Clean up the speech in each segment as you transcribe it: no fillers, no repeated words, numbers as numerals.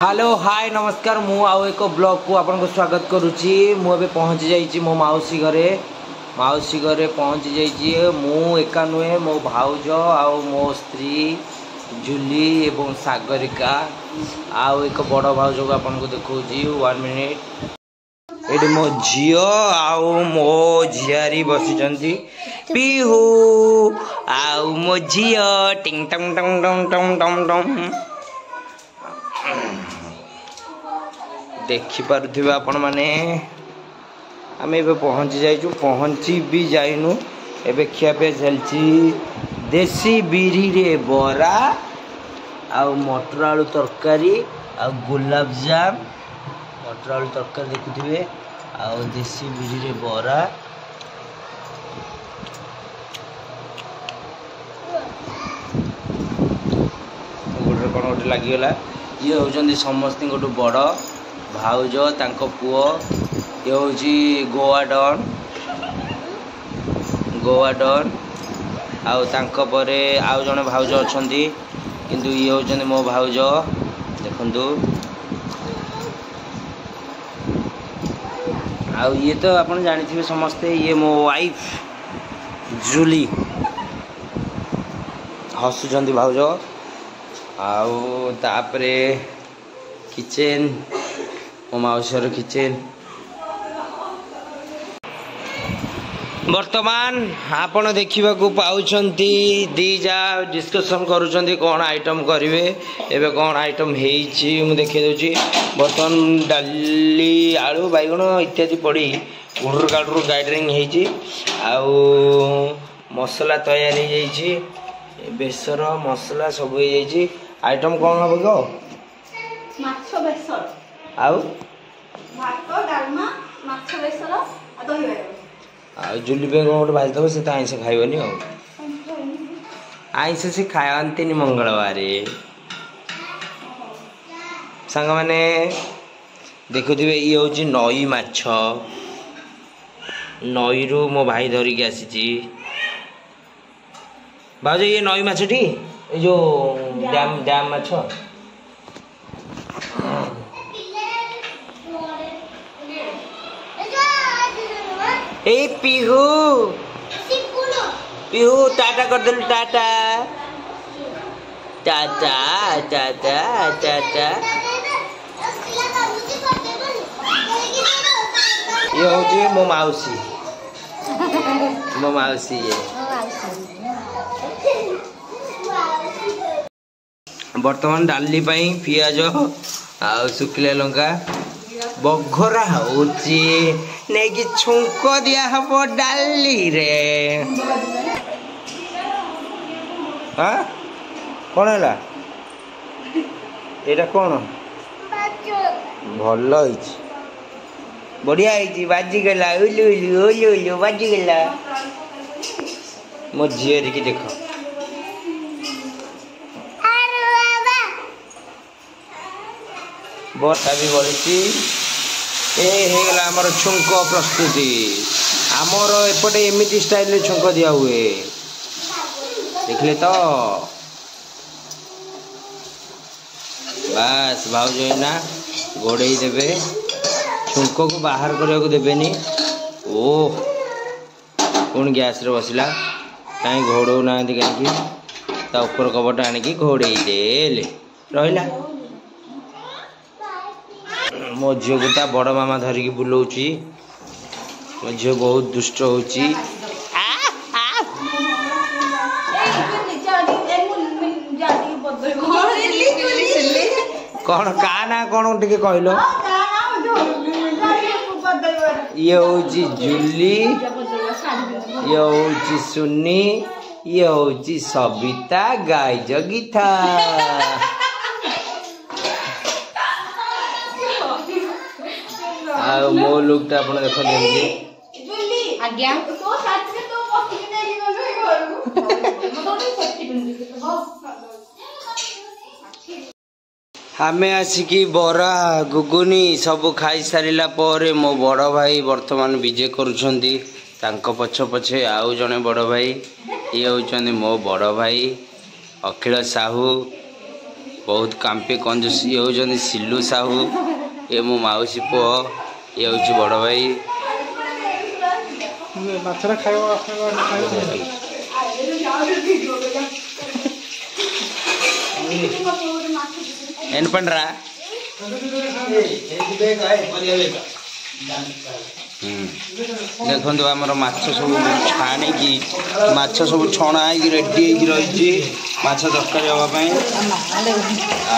Hello hi नमस्कार मु आउ एक ब्लॉग को आपन को स्वागत करुच्ची। मुझे पहुँची जाइए मो माउसी घरे पहुँची जाइए। मु एका नुहे मो भाउज आउ मो स्त्री जूली एवं सागरिका आउ एक बड़ भाउज को आपन को देखौजी 1 मिनिट। एटी मो झियो आउ मो झियारी बसिचंती पीहू आउ मो झियो टिंग टंग टंग टंग टंग टंग टंग देखिपे आपण मैंने आम ए पहुँची जाइचु पहुँची भी जाइनु एबे खियापिया चलची देसी बिरी रे बरा आउ मटर आलू तरकारी आउ गुलाब जाम मटर आलू तरकारी देखुथिबे आउ देसी बिरी रे बरा गोटे कौन गोटे लगिगला। ये होचंदी समस्त गोटे बड़ भाउज तांको पुओ ये हूँ गोवा डन आउ तांको परे आउ जने भाउज अछंती किंतु ये होचंदी मो भाउज देखंतु। आउ ये तो आपन जानिथिबे समस्ते ये मो वाइफ जूली हसुचंदी भाउज आउ तापरे किचन मो माउसर किचन। वर्तमान आपण देखा पाउछंती दीजा डिस्कशन करुछंती कौन आइटम करिवे एबे कौन आइटम हेइची मु देखे दोची। वर्तमान डाली आलू बैगण इत्यादि पड़ी उडुर काडुर गाइडरिंग हेइची आउ मसला तैयार हो जाइची बेसर मसला सब हो जाइची। आइटम कौन हबो गो माछ बेसर आउ भात डालमा माछ बेसर आ दही बाइगण आ जुली पे गोटे भाजी दब से तो आइंस खाइबनी आइंस से खाती मंगलवार सांग मैंने देखुवे ये हूँ नई माछ नई रु मो भाई धरिकी आसी भाज ये नई माछटी ये जो डैम डैम माछ ए पीहू पीहू टाटा कर दे टाटा टाटा टाटा टाटा। ये हूँ मो माउसी ये बर्तमान डाली पियाज आ सुखिला लंका बघरा होची नहीं छुंक दिया हम डाली रे हाँ कौन है ये कौन भल बढ़िया बाजीगला उलू उलू उलू उलू बाजीगला मो झील की देख बर्षा भी बढ़ी हेगला आमर छुंक प्रस्तुति आमर एपटे एमती स्टाइल छुंक दिया हुए देखले तो बस भाउज ना घोड़े देवे छुंक को बाहर करने को देवेनि ओह पुणी गैस रे बसला कहीं घोड़ो ना कहीं ऊपर कपट आणिकी घोड़े देले रहा। मो झील को ता बड़ मामा धरिकी बुलाऊची मो झील बहुत दुष्ट होची कौन का ना कौन टिके कहलो ये हूँ जूली ये हूँ सुनी ये हूँ सविता गाइज गीता आ मो लुक आप देख आमे आसिकी बरा गुगुनी सब खाई सारिला पर मो बड़ भाई वर्तमान विजे करुछंती तांको पछ पछे आउ जने बड़ भाई ये होचंदी मो बड़ भाई अखिल साहू बहुत कांपे कंजूस ये होउछन सिल्लू साहू ये मो माउसी पुओ ये होउछ बड़ भाई माछरा खाइबो एन पंडरा देखो आमर माछ सब छाणी माछ सब छणा रेडी रही माछ तरकारी हाँपाई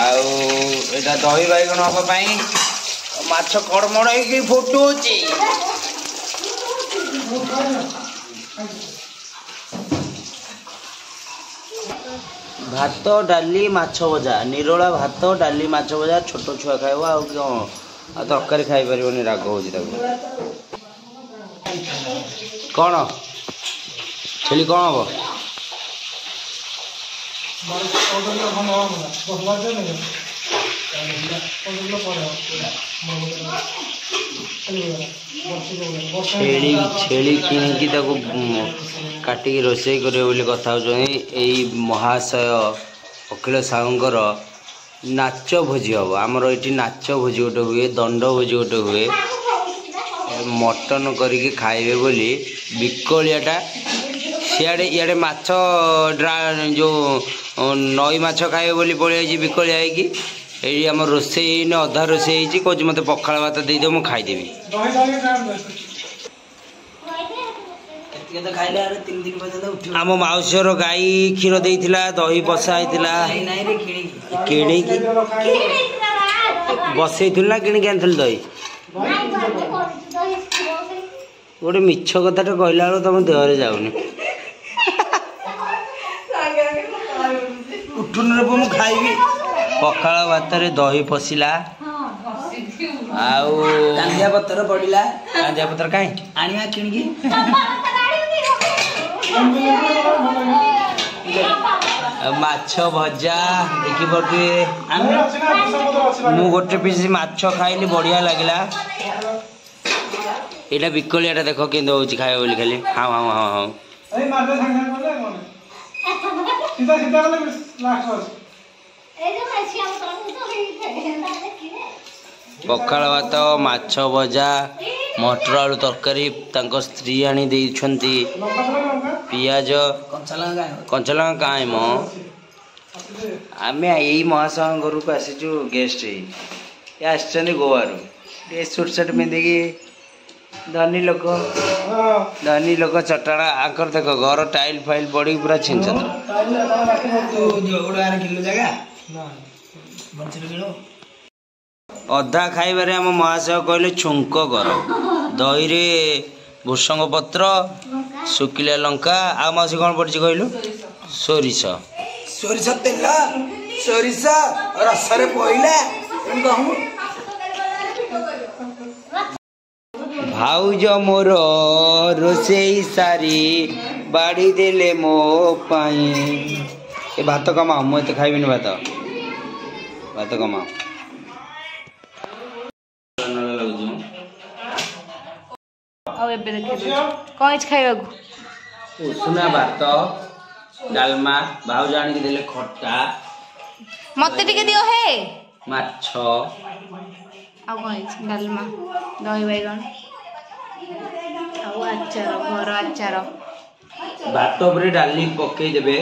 आटा दही बैगण हाँपाई माछ कड़मड़ हो फुटू भात डाली माछ भजा निरोला भात डाली माछ भजा छोट छुआ खाइब आ तरकारी खाई पार राग हो कौन छेली कौन हम छेली किणिकी काटिकी रोषे कर कथा महाशय अखिल साहूंकर नाच भोजी हम आमर ये नाच भोजी गोटे हुए दंड भोजी गोटे हुए मटन करके खाइबे बोली बिकलियाटा सियाड़े इे माछ जो नई माछ खाइबे बोली पड़े बिकलिया ये आम रोसे अधा रोसे कौच मत पखाड़ भात देदेव मुझे खाईदेवी आम माउसीर गाई क्षीर देइथिला दही बसा किणी बसई ना किणिक आनी दही गोटे मिछ कथाटे कहला बेलू तुम देहरे जाऊनी उठुन मु खाइबी पखाड़ भात दही पशिला कांदिया पत्र पड़िला कांदिया पत्र काई आनिया किणकी माछ भजा देखी पड़े मु गोटे पीस माछ खाइली बढ़िया लगला यहाँ बिकलिया देख के खाए बोली खाली हाँ हाँ हाँ हाँ पखाड़ भात माछ भजा मटर आलू तरकारी स्त्री आनी देइछंती पियाज कंचलंगा कहीं मो आम यही महाशय घर को आसीचु गेस्ट आसछन गोवारू सूट साट पिंधिकी धनी लोक चटाड़ा आकर देख घर टाइल फाइल पड़ी पूरा छिंचत अधा खाइबारे आम महाशय कहले छुंक कर दही रे भूसंग पत्र सुखिला लंका आ मासी कौन पड़ी कहलु सोरिष सोरिष तेल सोरिष रसरे पइला भाउज मोर रोसेई सारी बाड़ी देले मो पाई ए भात कमाओ मुझे खाइबिनी भात कमाओ उसना भात डालमा भाउज आनिक देले खट्टा मते टिके दियो हे माछ आ कोन डालमा दही बैगन आ अचार घर अचार भात पर डाली पकई देबे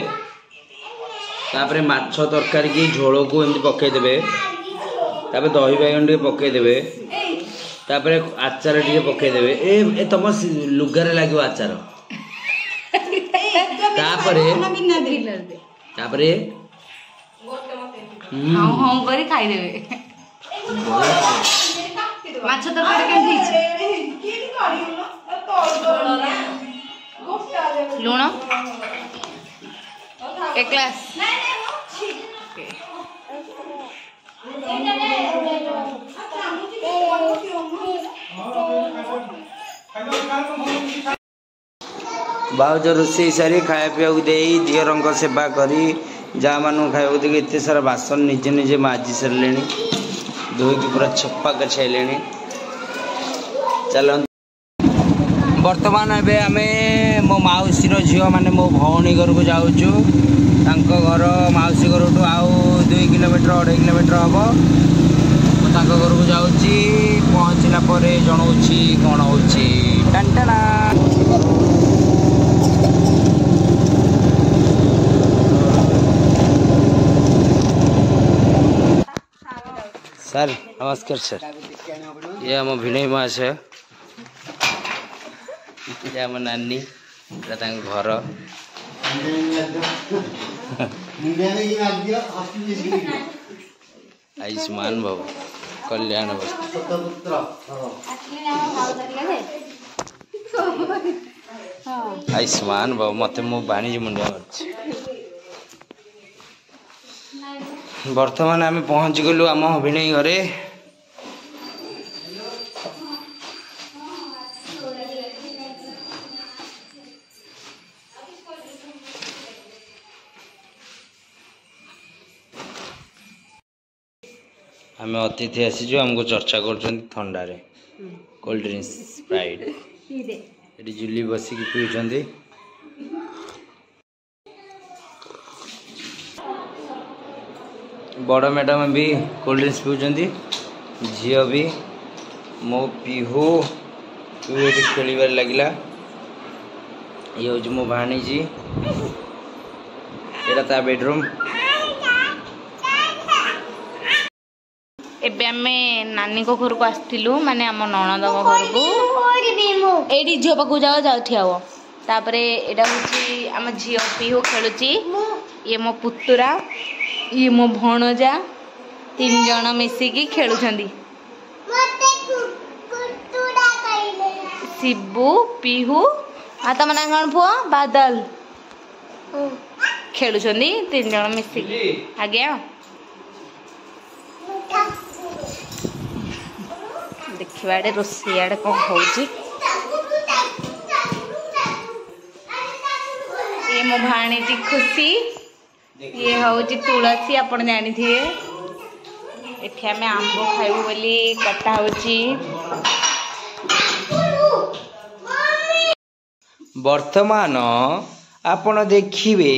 तापरे माछ तरकारी की झोल को एमती पकई देबे तापरे दही बैगन टे पकई देबे तापरे आचार टे पकई देबे ए तुम लुगारे लागो आचार तापरे तापरे हां हां करी खाई देबे माछ तरकारी केन लूण एक ग्लास भाउज रोषे सारी खाया पीवा दे दियर सेवा करी जा मान खाया देखिए एत सारा बासन निजे निजे माजी सारे धोईकी पूरा छप्पा गछाइले चल बर्तमान एबे आमे मो माउसी रो झियो माने मो भौणी घर को जाउछु तांको घर माउसी घर आउ 2 किलोमीटर 2.5 किलोमीटर हम तांको घर को जाऊँगी पहुँचला पर जनाऊँगी कौन होची टंटना सर नमस्कार सर ये आम भिणई मास है ये आम नानी घर आयुष्मान बाबू कल्याण आयुष्मान बाबू मत मो बाणिज्य मुंडिया बर्तमान आम पहुँच गलु आम भिणई घरे आम अतिथि आसीचु आमको चर्चा कर थंडारे कोल्ड ड्रिंक्स स्प्राइट ये जुली बसिक पीउछंती बड़ मैडम भी कोल्ड ड्रिंक्स पीउछंती झील भी मो पीहू ये खेलबार लगिला ये हूँ मो भाणीजी एटा ता बेडरूम एबे आमे नानी को घर को आसथिलु माने आम ननद को घर को एडी झियो पाकु जाओ जाउथियाओ तापरे एडा होची आम झियो पीहू खेलुची ये मो पुतुरा ये मो भणजा 3 जण मिसिकी खेलुछंदी शिबू पीहू आता मना गण पुओ बादल खेलुछंदी 3 जण मिसिकी आज्ञा देखिए रोषेई कौन हो मो भाणीजी खुशी ये हूँ तुलसी आप जानी थे एठी आम आंब खाइबू बोली कटा होची वर्तमान आपण देखिए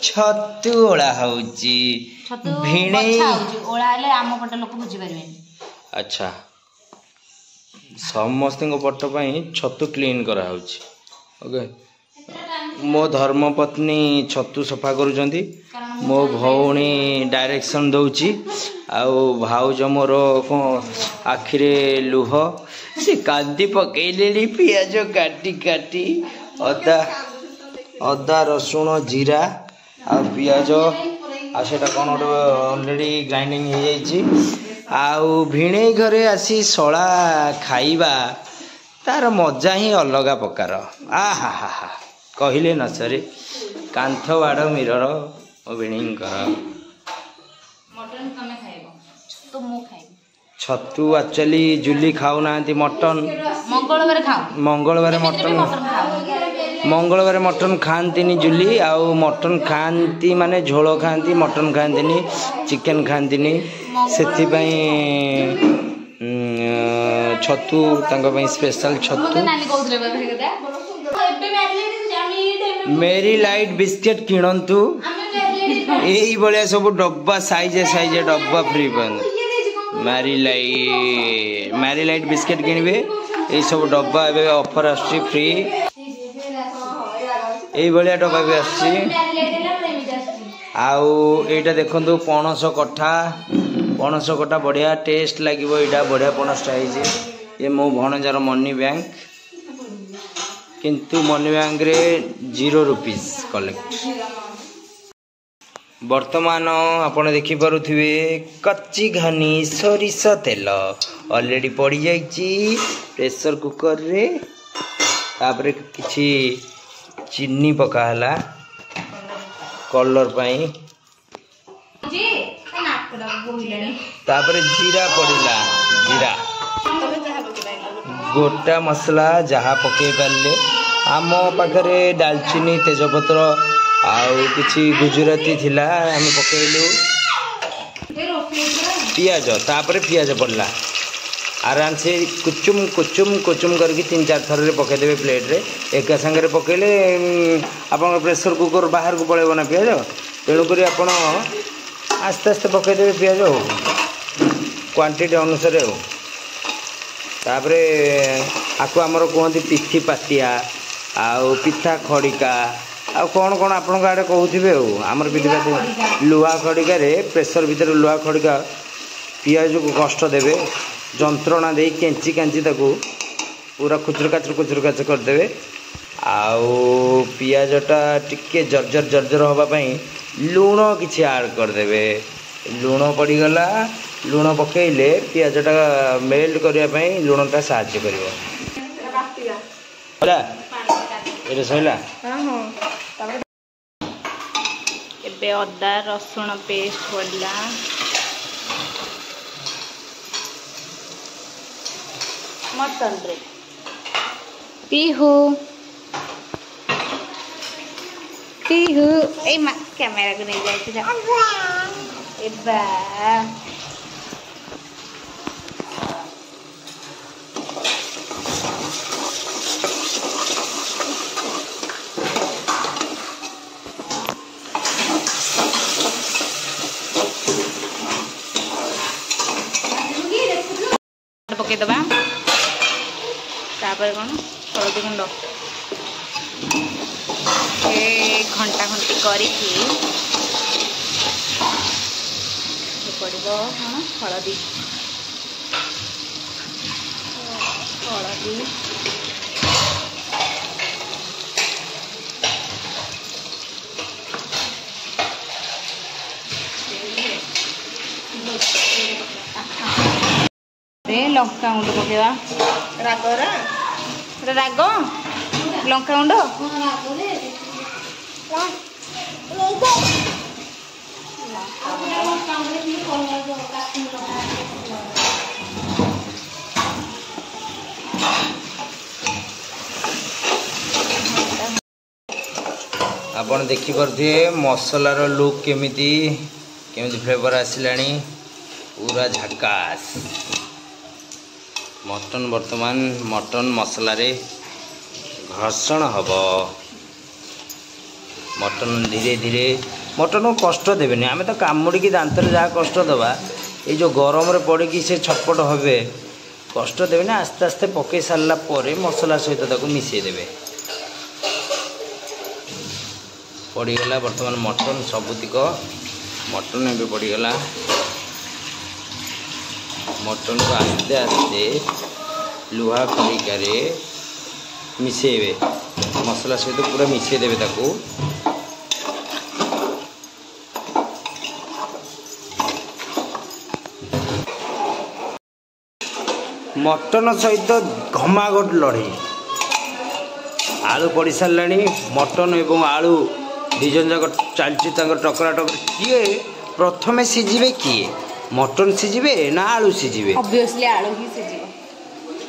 छतु ओला होची भिणई ओला हेले आम पट लोक बुझी पारे अच्छा समस्त पट छतु क्लीन करा होची ओके मो धर्मपत्नी छतु सफा करुचंती मो भौणी डायरेक्शन दौची आउ भाउज मोर आखिरे लुह से कांदी पकईले पियाज काटी काटी अदा अदा रसुण जीरा आ पियाज आटा कौन गोटे अलरेडी ग्राइंडिंग हो जाइए आउ भिणई घरे आसी शला खाइबा तार मजा ही अलग प्रकार आ हा हा हा कहले न सरे कांथ बाड़ मिरर भिणई छतु एक्चुअली जुली खाऊ ना मटन मंगलवार मटन खाती जुली आउ मटन खाती माने झोल खाती मटन खाती चिकेन खाती से छतु स्पेशल छतु मेरी लाइट बिस्किट किणतु यही भाया सब डब्बा साइज साइज डब्बा फ्री मैरी लाइट बिस्किट किणवे ये सब डब्बा ए ऑफर आसी फ्री यही भाया डब्बा भी आसी आईटा देखु पणस कटा बढ़िया टेस्ट लगे यहाँ बढ़िया पणसटा ये मो भणजार मनी बैंक किंतु मनी बैंक रे 0 रुपीज कलेक्ट वर्तमान आपण देखि पारुथिबे कच्ची घानी सरिष तेल ऑलरेडी पड़ी जाइछि प्रेशर कुकर रे तापरे किछि चीनी पका हला कलर पाई तापरे जीरा पड़िला जीरा गोटा मसला जहाँ पकई पारे आम पाखे डालचीनी तेजपत्र आउ किछि गुजराती थिला आम पकईलु पियाज तापरे पियाज पड़ला आराम से कुचुम कुचुम कुचुम करके 3-4 थर पकईदेवे प्लेट्रे एक सागर पकईले आप प्रेसर कुकर बाहर को पड़ेब ना पिज तेणुक आप आस्ते आस्ते पकईदेवे पिज क्वांटिटी अनुसार तापरे आपको आमर कहते पिथी पातिया आउ पिठा खड़िका आ कौन कौन आपण आड़े कहते आमर पिथी पातिया लुहा खड़िका प्रेसर भितर लुहा खड़िका पियाज को कष्ट देवे जंत्रणा दे केंची केंची ताकू पूरा खुचुर काचर करदे आउ पियाजटा टिके जर्जर जर्जर होगापाई लुण किसी आड करदे लुण पड़गला लुण पकईले पियाजटा मेल्ट करने लुणटा साहाय्य कर सैला एबे अदा रसुण पेस्ट पड़ला मटन रे पीहू पीहू ए मा कैमरा को नहीं जाए एबा पकई दबा तापर कौन हलदी गुंड घंटा घंटी करी पड़ कौन हलदी हलदी लंका गुंड पकेवा राग राग लंका गुंड आपण देखी पारे मसलार लुक केमिति फ्लेवर आसिलानी पूरा झकास मटन वर्तमान मटन मसला रे घर्षण हब मटन धीरे धीरे मटन को कष्ट देवेनि आमे तो कामुड़ी दांत जहाँ कष्ट दबा ये जो गरम रे पड़ी कि से छटपट हे कष्ट देवेनि आस्ते आस्ते पकई सारा पर मसला सहित ताको मिसई देवे पड़गला बर्तमान मटन सबुतिक मटन ए पड़गला मटन को आस्ते आस्ते लुहा खड़िकार मिसेबे मसला सहित पूरा मिसई देवे ताकू मटन सहित घमाघट लड़े आलू पड़ सारा मटन एवं आलू दिजन जाक चलती टकरा टकर किए प्रथमे सीझे किए मटन सीझे ना आलू सीझे ऑब्वियसली आलू ही सीझिबो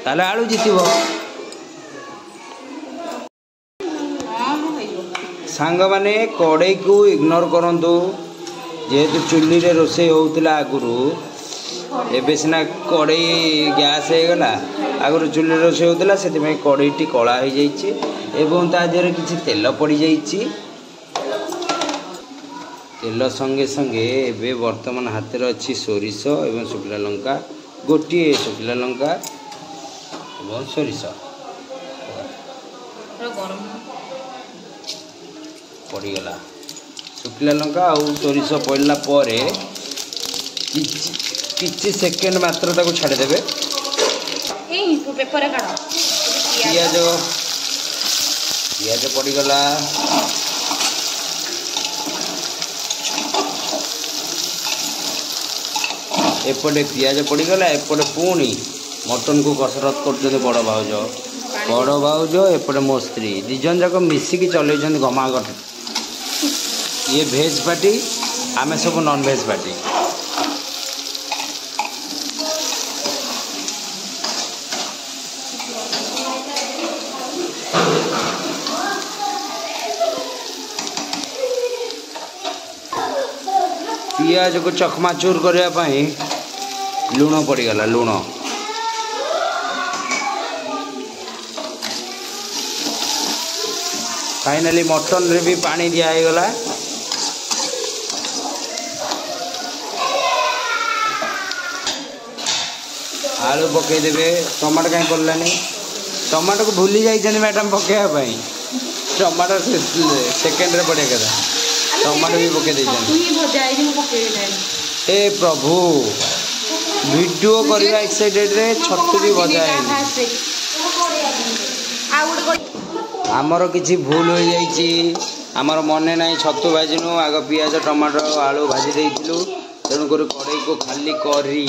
ताले आलू जीतिबो सांग माने कड़ई को इग्नोर करंतु जेहेतु चुल्ली रे रोषे होउतला आगुरु एबे सिना कड़ई गैस हो गला आगुरु चुल्ली रोषे होउतला सेति में कड़ईटी कला हो जाइछि एवं ता देहरे किछि तेल पड़ी जाइछि तेल संगे संगे एबे वर्तमान हाथ रे अछि सोरिष एवं शुखला लंका गोटे शुखला लंका एवं सोरिष पड़गला शुखला लंका आउ सोरिष पड़ला परे किछि सेकेंड मात्र ताको छाड़ी देबे पेपर काढ पियाज पियाज पड़गला एपटे पियाज पड़गला एपटे पुणी मटन को कसरत कर बड़ भाउज एपटे मो स्त्री दिजन जाक मिसिकी चलैछन घमाघट ये भेज पार्टी आमे सब नॉन भेज पार्टी पियाज को चकमाचूर करने लुण पड़गला लुण फाइनाली मटन रे भी पानी दिया गला। आलू पकई देबे। टमाटो कहीं पड़लानी टमाटो को भूली जाइए मैडम पकड़ा टमाटो सेकेंड रे पड़े कदा टमाटो भी पकई दे। ए प्रभु वीडियो करवा एक्साइटेड रे छतु भी भजा है। आमर किसी भूल हो जाइए आमर मने ना छतु भाजिनु आग पियाज टमाटो आलू भाजी देइथिलु तेणुक कड़ई को खाली करी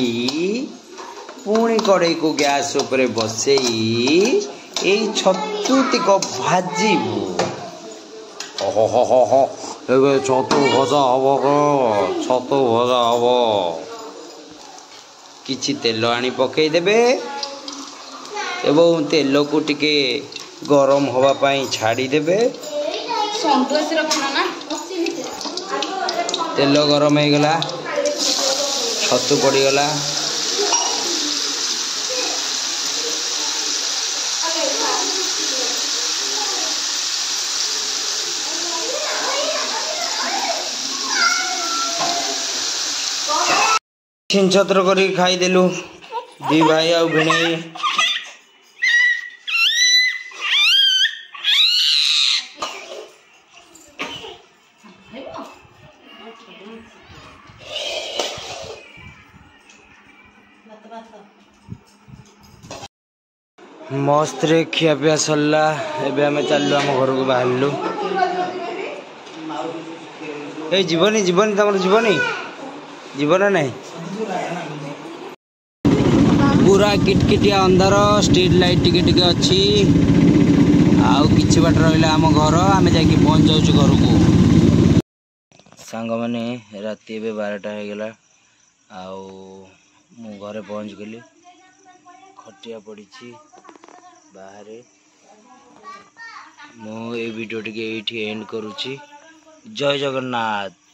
पुणी कड़ई को गैस उपरे बसई ए छतुतिक भाजबू। छतु भजा हम छतु भजा हम किछि तेल आनी पकई देबे एवं तेल को टिके गरम होबा पाई छाड़ी देबे। तेल गरम हो गला छतु पड़ीगला छीन छत्र कर खाईदेलु दी भाई आ भिणई। मस्त रे खिया पिया सरला एबे आम चलु आम घर को बाहरलु। ए जीवनी जीवनी तमर जीवनी जीवन नहीं पूरा किटकिटिया अंधार स्ट्रीट लाइट टिके टिके अच्छी आउ किछि बाट रहिला आम घर आमे जाके पहुंच जाउछु घर को। सांग माने राति एबे 12टा हो गेला आउ मु घरे पहुंच गेली खटिया पड़ी बाहर। मु ए वीडियो टिके एठी एंड करूची। जय जगन्नाथ।